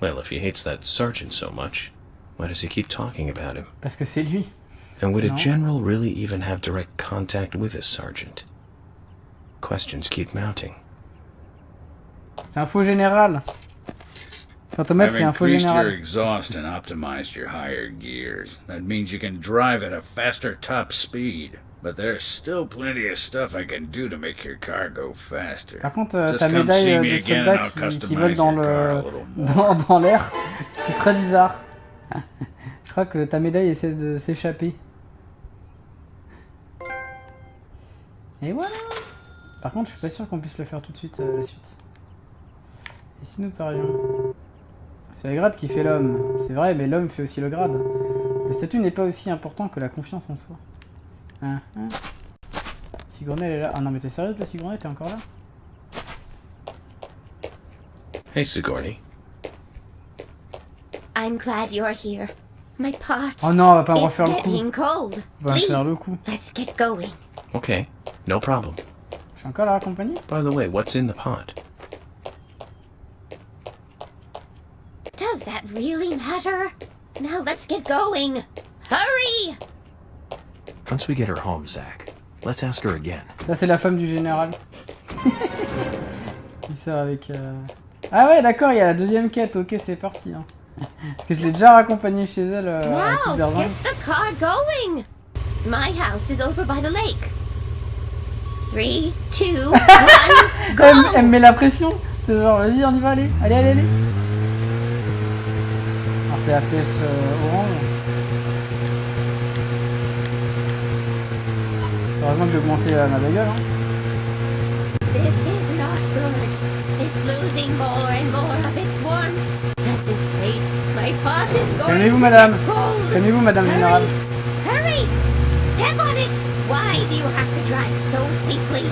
Well, if he hates that sergeant so much, why does he keep talking about him? Parce que c'est lui. And would a general really even have direct contact with a sergeant? Questions keep mounting. C'est un faux général. Fantomètre, c'est un faux général. I've increased your exhaust and optimized your higher gears. That means you can drive at a faster top speed. But there's still plenty of stuff I can do to make your car go faster. Par contre, ta médaille de soldat qui vole dans l'air, c'est très bizarre. Je crois que ta médaille essaie de s'échapper. Et voilà. Par contre, je suis pas sûr qu'on puisse le faire tout de suite, la suite. Et si nous parlions... C'est le grade qui fait l'homme. C'est vrai, mais l'homme fait aussi le grade. Le statut n'est pas aussi important que la confiance en soi. Si Sigourney, elle est là. Ah non, mais t'es sérieuse, la Sigourney, t'es encore là? Hey, Sigourney. I'm glad you're here. My pot. Oh non, on va pas me It's refaire le coup. getting cold. On va Please, faire le coup. let's get going. Okay, no problem. Je suis encore à la compagnie? By the way, what's in the pot? Does that really matter? Now let's get going. Hurry! Once we get her home, Zach, let's ask her again. Ça, c'est la femme du général. Il sort avec... Ah ouais, d'accord, il y a la deuxième quête. Ok, c'est parti. Hein. Parce que je l'ai déjà raccompagné chez elle à Now, Tibervin. get the car going. My house is over by the lake. 3, 2, 1, go! Elle me met la pression. C'est genre, vas-y, on y va, allez. Allez, allez, allez. Alors, c'est la flèche orange. Heureusement que j'ai augmenté ma bagnole. Hein. This is not good. It's losing more and more of its warmth. At this rate, my pot is going Calmez-vous, to madame. get cold. Calmez-vous, madame générale. Hurry! Step on it! Why do you have to drive so safely?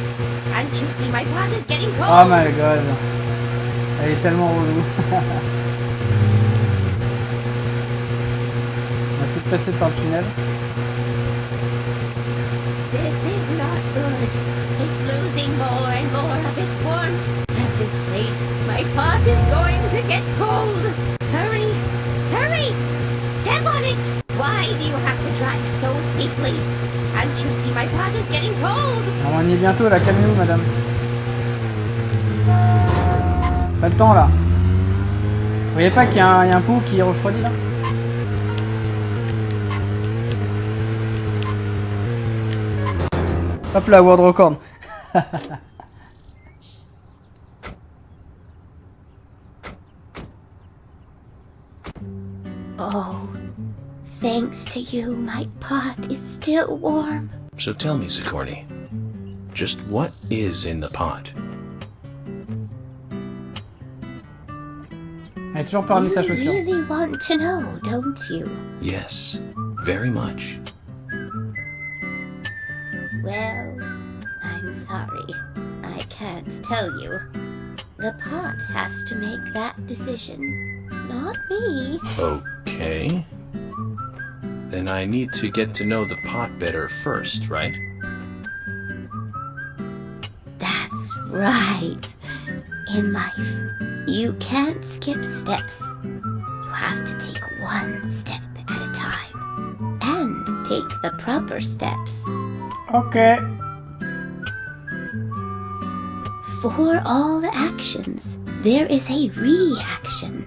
Can't you see my pot is getting cold? Oh my god. Elle est tellement relou. On va essayer de passer par le tunnel. This is not good. It's losing more and more of its warmth. At this rate, my pot is going to get cold. Hurry! Hurry! Step on it! Why do you have to drive so safely? Can't you see my pot is getting cold? Alors, on y est bientôt là, calmez-vous madame. Pas le temps là. Vous voyez pas qu'il y a un pot qui refroidit là? Hop là, World Record. Oh, thanks to you, my pot is still warm. So tell me, Sigourney, just what is in the pot? Elle est toujours parmi sa You chaussure. really want to know, don't you? Yes, very much. Well, I'm sorry. I can't tell you. The pot has to make that decision, not me. Okay. Then I need to get to know the pot better first, right? That's right. In life, you can't skip steps. You have to take one step at a time. And take the proper steps. Ok. For all actions, there is a reaction.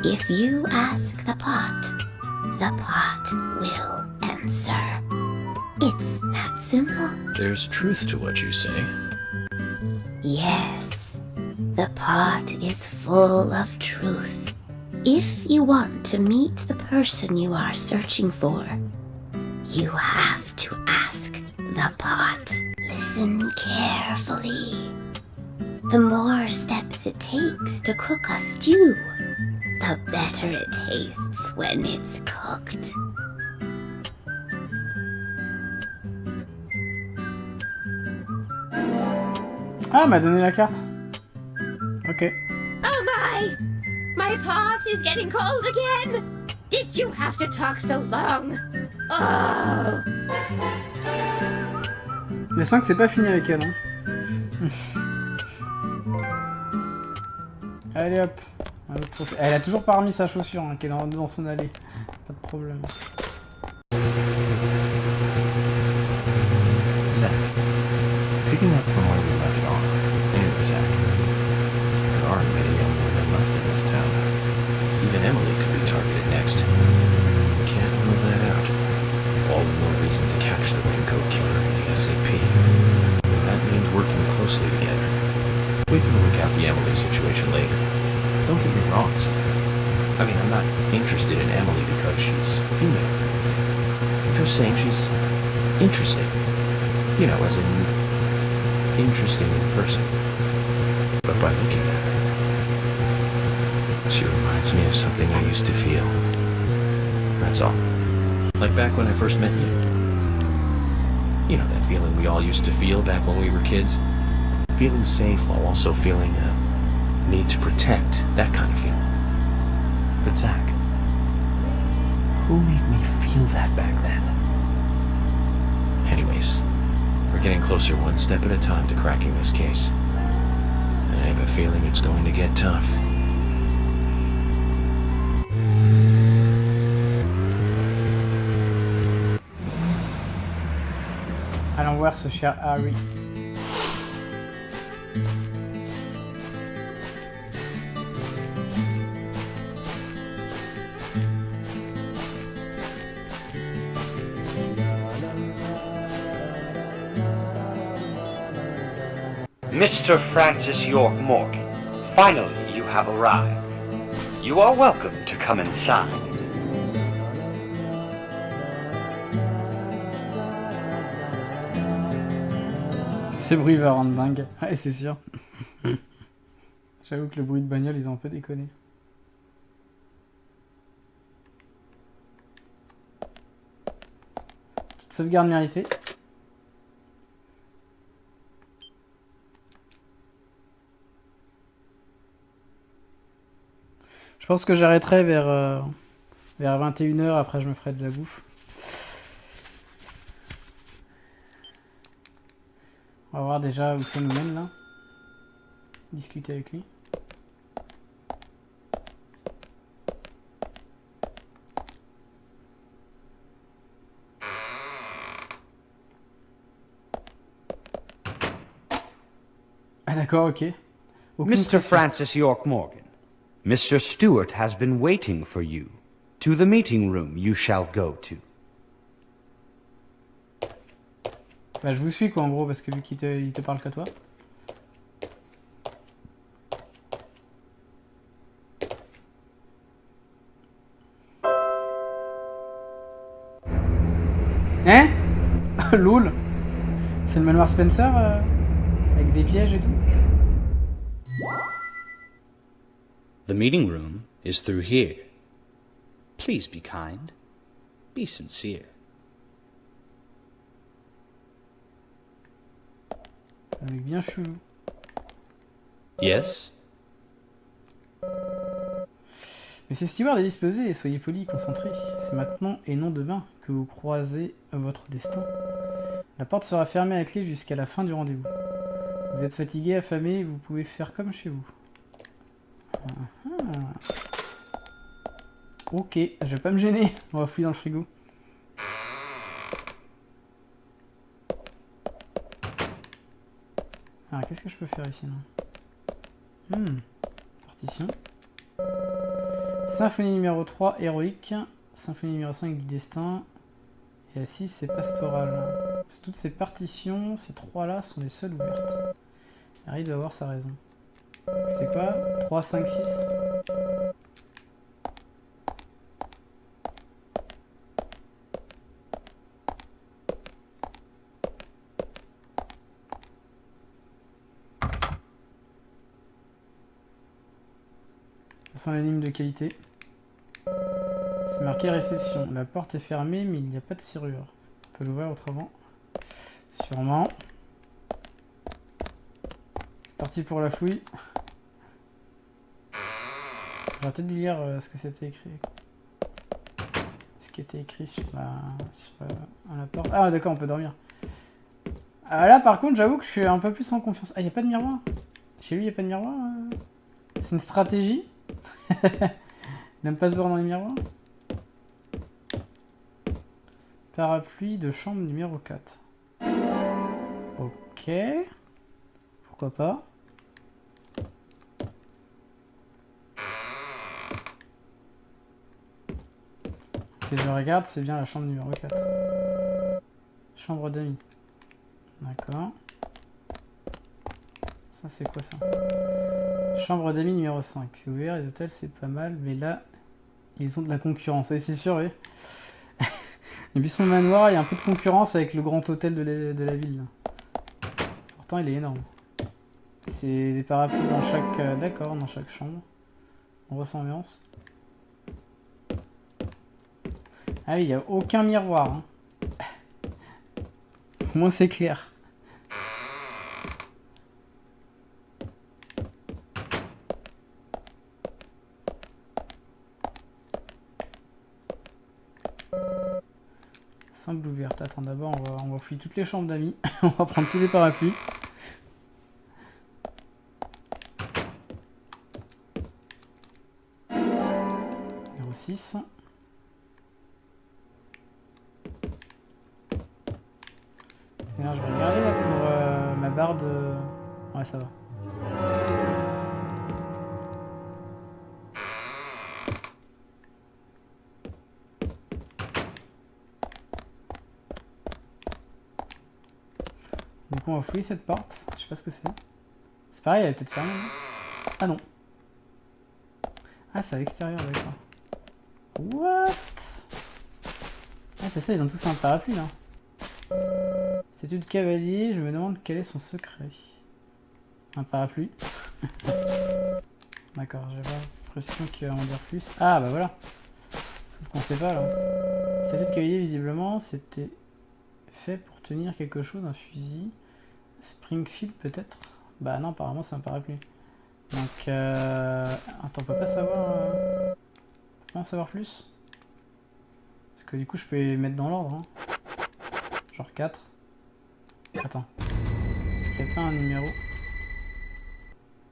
If you ask the pot will answer. It's that simple. There's truth to what you say. Yes, the pot is full of truth. If you want to meet the person you are searching for, you have to ask the pot. Listen carefully. The more steps it takes to cook a stew, the better it tastes when it's cooked. Ah, elle m'a donné la carte. Ok. Oh my! My pot is getting cold again! Did you have to talk so long? Oh! Je sens que c'est pas fini avec elle. Hein. Allez hop. Elle a toujours pas remis sa chaussure hein, qui est dans son allée. Pas de problème. Zach, picking up from where we left off, here's Zach. There are many young women left in this town. Even Emily could be targeted next. We can't rule that out. All the more reason to catch the raincoat killer ASAP. That means working closely together. We can work out the Emily situation later. Don't get me wrong, sir. I mean, I'm not interested in Emily because she's female or anything. I'm just saying she's interesting. You know, as in interesting in person. But by looking at her, she reminds me of something I used to feel. That's all. Like back when I first met you. You know, that feeling we all used to feel back when we were kids? Feeling safe while also feeling a need to protect, that kind of feeling. But Zach, who made me feel that back then? Anyways, we're getting closer one step at a time to cracking this case. And I have a feeling it's going to get tough. Allons voir ce cher Harry. Mr. Francis York Morgan, finally you have arrived. You are welcome to come inside. Ce bruit va rendre dingue. Ouais, c'est sûr. J'avoue que le bruit de bagnole, ils ont un peu déconné. Petite sauvegarde méritée. Je pense que j'arrêterai vers 21h, après je me ferai de la bouffe. On va voir déjà où ça nous mène là. Discuter avec lui. Ah d'accord, ok. Aucune Mr. pression. Francis York Morgan, Mr. Stewart has been waiting for you. To the meeting room you shall go to. Bah je vous suis quoi en gros parce que vu qu'il te parle qu'à toi. Hein? Lol. C'est le manoir Spencer avec des pièges et tout. The meeting room is through here. Please be kind. Be sincere. On est bien chelou. Yes? Monsieur Stewart est disposé et soyez poli, concentré. C'est maintenant et non demain que vous croisez votre destin. La porte sera fermée à clé jusqu'à la fin du rendez-vous. Vous êtes fatigué, affamé, vous pouvez faire comme chez vous. Ok, je vais pas me gêner. On va fouiller dans le frigo. Alors, qu'est-ce que je peux faire ici, là? Partition. Symphonie numéro 3, héroïque. Symphonie numéro 5, du destin. Et la 6, c'est pastoral. Toutes ces partitions, ces trois-là, sont les seules ouvertes. Harry doit avoir sa raison. C'était quoi? 3, 5, 6. C'est un énigme de qualité. C'est marqué réception. La porte est fermée, mais il n'y a pas de serrure. On peut l'ouvrir autrement. Sûrement. C'est parti pour la fouille. J'aurais peut-être dû lire ce que c'était écrit. Ce qui était écrit sur la porte. Ah d'accord, on peut dormir. Ah, là par contre, j'avoue que je suis un peu plus en confiance. Ah, il n'y a pas de miroir? Chez lui, il n'y a pas de miroir? C'est une stratégie? Il n'aime pas se voir dans les miroirs? Parapluie de chambre numéro 4. Ok. Pourquoi pas? Si je regarde, c'est bien la chambre numéro 4. Chambre d'amis. D'accord. Ça, c'est quoi ça? Chambre d'amis numéro 5. C'est ouvert, les hôtels, c'est pas mal. Mais là, ils ont de la concurrence. Et c'est sûr, oui. Et puis son manoir, il y a un peu de concurrence avec le grand hôtel de la ville. Là. Pourtant, il est énorme. C'est des parapluies dans chaque... D'accord, dans chaque chambre. On voit son ambiance. Ah oui, il n'y a aucun miroir. Hein. Au moins c'est clair. Semble ouverte. Attends, d'abord on va fouiller toutes les chambres d'amis. On va prendre tous les parapluies. Numéro 6. Et là, je vais regarder là pour ma barre de... Ouais, ça va. Donc on va fouiller cette porte. Je sais pas ce que c'est. C'est pareil, elle est peut-être fermée. Ah non. Ah, c'est à l'extérieur, d'accord. What? Ah, c'est ça, ils ont tous un parapluie là. Statue de cavalier, je me demande quel est son secret. Un parapluie. D'accord, j'ai pas l'impression qu'il va en dire plus. Ah bah voilà. Sauf qu'on sait pas là. Statue de cavalier, visiblement, c'était fait pour tenir quelque chose, un fusil. Springfield peut-être. Bah non, apparemment c'est un parapluie. Donc attends, on peut pas savoir... On peut pas en savoir plus? Parce que du coup je peux les mettre dans l'ordre. Hein. Genre 4. Attends. Est-ce qu'il n'y a pas un numéro?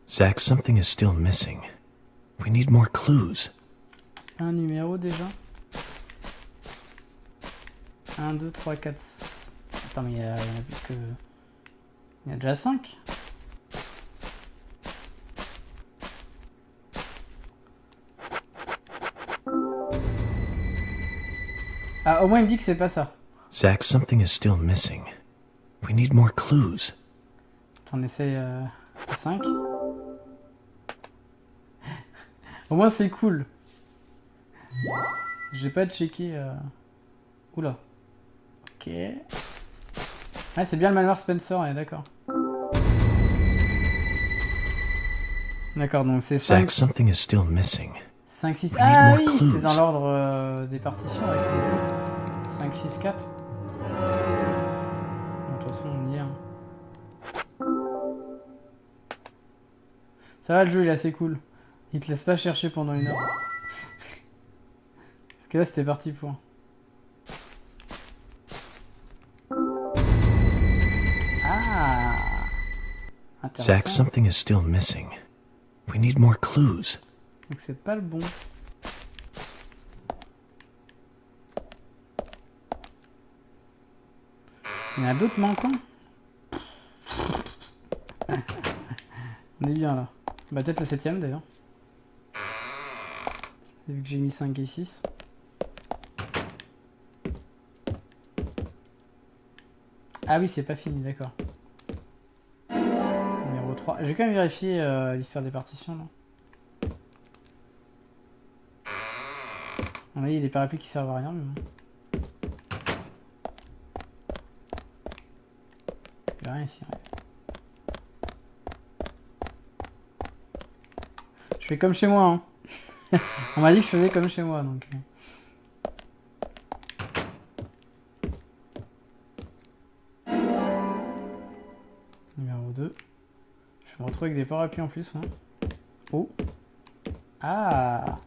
Zach, something is still missing. We need more clues. Un numéro déjà? 1, 2, 3, 4... Attends, mais il y en a plus que... Il y a déjà 5. Ah, au moins il me dit que c'est pas ça. Zach, something is still missing. We need more clues. On essaye 5. Au moins c'est cool. J'ai pas checké... Oula. Ok. Ah, c'est bien le manoir Spencer, on est d'accord. D'accord, donc c'est 5. Zach, something is still missing. 5, 6... We need Ah more oui, clues. c'est dans l'ordre des partitions avec les 5, 6, 4. Bon, de toute façon, on y est. Hein. Ça va, le jeu, il est assez cool. Il te laisse pas chercher pendant 1 heure. Parce que là, c'était parti pour... Ah, intéressant. Zach, something is still missing. We need more clues. Donc c'est pas le bon. Il y en a d'autres manquants. On est bien là. Bah peut-être le 7ème d'ailleurs. Vu que j'ai mis 5 et 6. Ah oui, c'est pas fini, d'accord. Numéro 3. Je vais quand même vérifier l'histoire des partitions là. On a dit des parapluies qui servent à rien, mais bon. Il y a rien ici. Ouais. Je fais comme chez moi, hein. On m'a dit que je faisais comme chez moi, donc... Numéro 2. Je me retrouve avec des parapluies en plus, moi. Oh. Ah.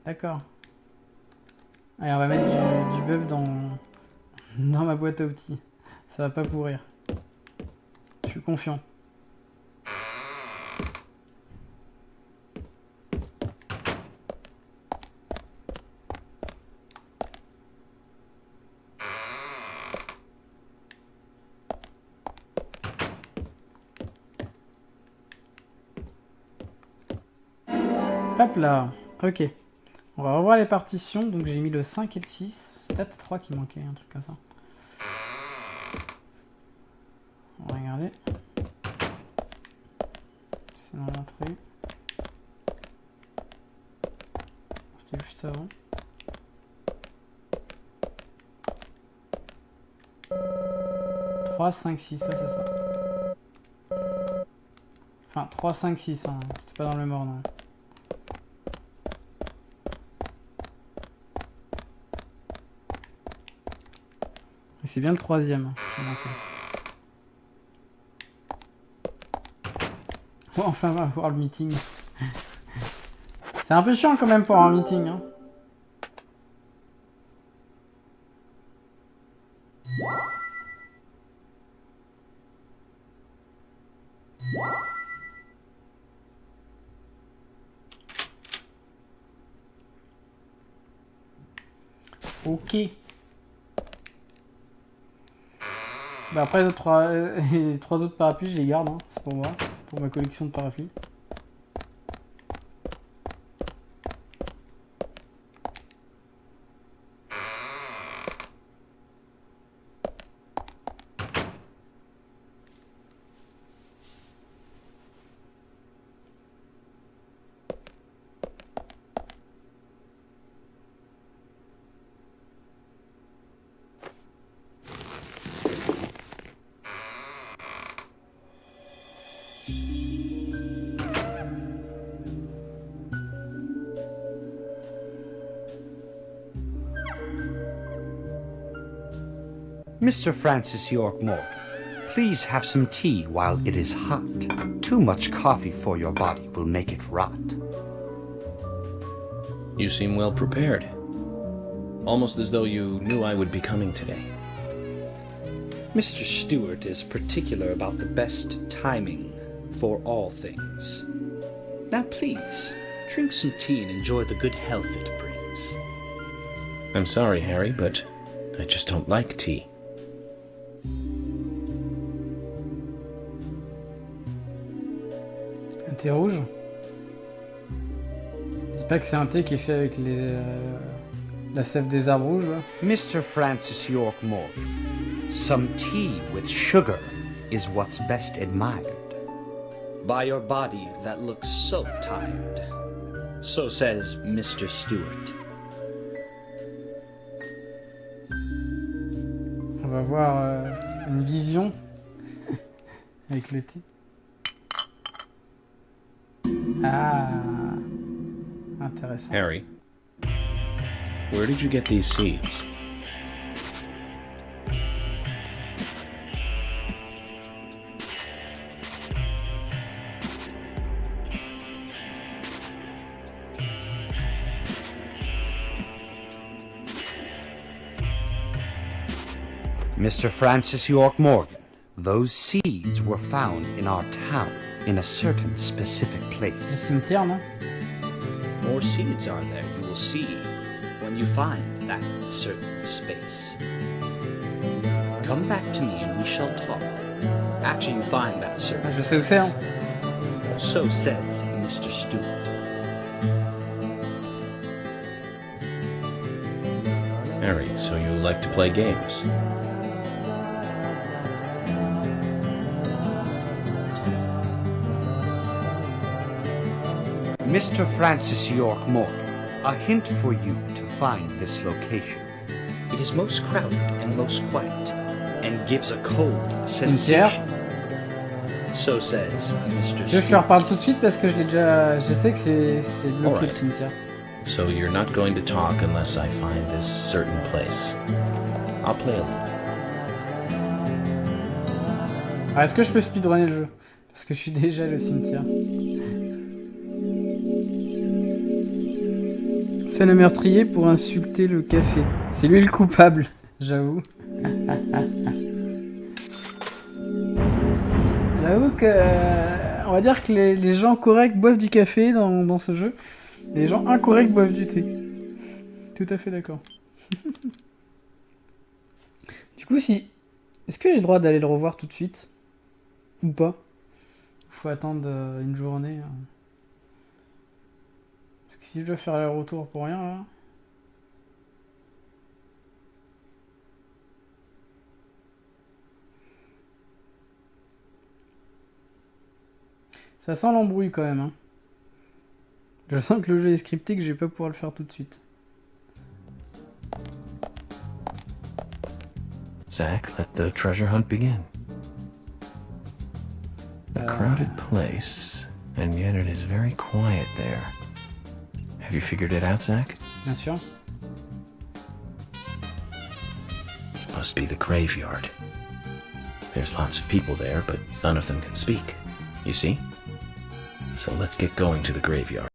D'accord. Allez, on va mettre du bœuf dans ma boîte à outils. Ça va pas pourrir. Je suis confiant. Hop là. Ok. On va revoir les partitions. Donc j'ai mis le 5 et le 6. C'est peut-être 3 qui manquaient, un truc comme ça. On va regarder. C'est dans l'entrée. C'était juste avant. « 3, 5, 6, ouais, c'est ça. Enfin, 3, 5, 6, hein. C'était pas dans le même ordre. Non. Et c'est bien le 3e. Oh, enfin, on va voir le meeting. C'est un peu chiant quand même pour un meeting. Hein. Ok. Bah après les 3 autres parapluies, je les garde, hein. C'est pour moi, pour ma collection de parapluies. Mr. Francis York Morgan, please have some tea while it is hot. Too much coffee for your body will make it rot. You seem well prepared. Almost as though you knew I would be coming today. Mr. Stewart is particular about the best timing for all things. Now please, drink some tea and enjoy the good health it brings. I'm sorry, Harry, but I just don't like tea. Un thé rouge. Dis pas que c'est un thé qui est fait avec la sève des arbres rouges, là. Mr. Francis York Morgan, some tea with sugar is what's best admired. By your body that looks so tired. So says Mr. Stewart. On va voir une vision avec le thé. Ah, intéressant. Harry, where did you get these seeds? Mr. Francis York Morgan, those seeds were found in our town in a certain specific Le place. cimetière, non? More seeds are there, you will see, when you find that certain space. Come back to me and we shall talk, after you find that certain Ah, je sais où c'est, hein. So says Mr. Stewart. Harry, so you like to play games? Mr. Francis York Morgan, a hint for you to find this location. It is most crowded and most quiet, and gives a cold Cimetière. sensation. So says Mr. Je te Stewart. reparle tout de suite parce que je sais que c'est bloqué le Alright. cimetière. So you're not going to talk unless I find this certain place. I'll play along. Alors, est-ce que je peux speedrunner le jeu? Parce que je suis déjà au cimetière. C'est le meurtrier pour insulter le café. C'est lui le coupable, j'avoue. J'avoue que... on va dire que les gens corrects boivent du café dans ce jeu. Et les gens incorrects boivent du thé. Tout à fait d'accord. Du coup, si... Est-ce que j'ai le droit d'aller le revoir tout de suite? Ou pas? Faut attendre une journée. Parce que si je dois faire le retour pour rien, là... Ça sent l'embrouille quand même, hein. Je sens que le jeu est scripté, que je vais pas pouvoir le faire tout de suite. Zach, let the treasure hunt begin. A crowded place, and yet it is very quiet there. Have you figured it out, Zach? Bien sûr. must be the graveyard. There's lots of people there, but none of them can speak. You see? So let's get going to the graveyard.